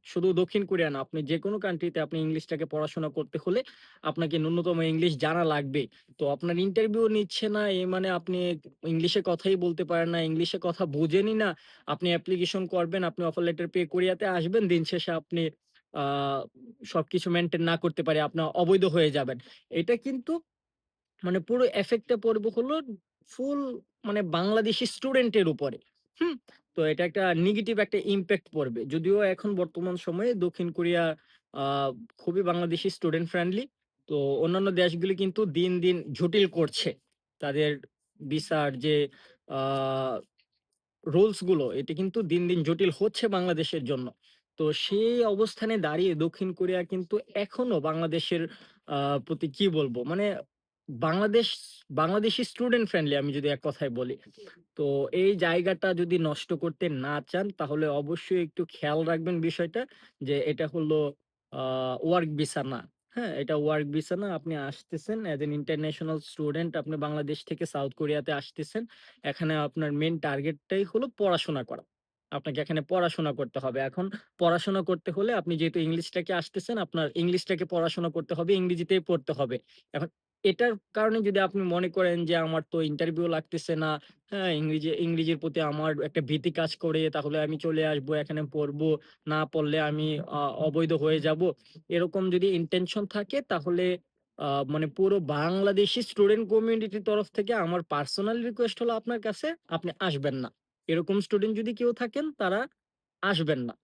শুধু দক্ষিণ কোরিয়া না, আপনি যেকোনো কান্ট্রিতে আপনি ইংলিশটাকে পড়াশোনা করতে হলে আপনাকে ন্যূনতম ইংলিশ জানা লাগবেই। তো আপনার ইন্টারভিউ নিচ্ছে না এ মানে আপনি ইংলিশে কথাই বলতে পারেন না, ইংলিশে কথা বোঝেনই না। আপনি অ্যাপ্লিকেশন করবেন, আপনি অফার লেটার পেয়ে কোরিয়াতে আসবেন। দিন শেষে আপনি আ সবকিছু মেইনটেইন না করতে পারে আপনার অবৈধ হয়ে যাবেন। এটা কিন্তু মানে পুরো এফেক্ট টা পড়বে হলো ফুল মানে বাংলাদেশি স্টুডেন্টের উপরে। হুম? তো এটা একটা নেগেটিভ একটা ইমপ্যাক্ট পড়বে। যদিও এখন বর্তমান সময়ে দক্ষিণ কোরিয়া আ খুবই বাংলাদেশি স্টুডেন্ট ফ্রেন্ডলি। তো অন্যান্য দেশগুলি কিন্তু দিন, দিন জটিল করছে। তাদের ভিসার যে আ রুলস গুলো এটা কিন্তু দিন, দিন জটিল হচ্ছে বাংলাদেশের জন্য। তো সেই অবস্থানে দাঁড়িয়ে দক্ষিণ কোরিয়া কিন্তু এখনো বাংলাদেশের আ প্রতি কি বলবো? মানে বাংলাদেশ বাংলাদেশি স্টুডেন্ট ফ্রেন্ডলি আমি যদি এক কথায় বলি। তো এই জায়গাটা যদি নষ্ট করতে না চান তাহলে অবশ্যই একটু খেয়াল রাখবেন বিষয়টা যে এটা হলো আ ওয়ার্ক ভিসা না। হ্যাঁ? এটা ওয়ার্ক ভিসা না। আপনি আসতেছেন অ্যাজ অ্যান ইন্টারন্যাশনাল স্টুডেন্ট আপনি বাংলাদেশ থেকে সাউথ কোরিয়াতে আসতেছেন। এখানে আপনার মেইন টার্গেটটাই হলো পড়াশোনা করা। আপনাকে এখানে পড়াশোনা করতে হবে। এখন পড়াশোনা করতে হলে আপনি যেহেতু ইংলিশটাকে আসতেছেন, আপনার ইংলিশটাকে পড়াশোনা করতে হবে, ইংরেজিতেই পড়তে হবে। এখন এটার কারণে যদি আপনি মনে করেন যে আমার তো ইন্টারভিউ লাগতেছে না, হ্যাঁ? ইংরেজির প্রতি আমার একটা ভীতি কাজ করে, তাহলে আমি চলে আসবো, এখানে পড়বো। না পড়লে আমি অবৈধ হয়ে যাবো। এরকম যদি ইনটেনশন থাকে তাহলে মানে পুরো বাংলাদেশি স্টুডেন্ট কমিউনিটির তরফ থেকে আমার পার্সোনাল রিকোয়েস্ট হলো আপনার কাছে, আপনি আসবেন না। এরকম স্টুডেন্ট যদি কেউ থাকেন তারা আসবেন না।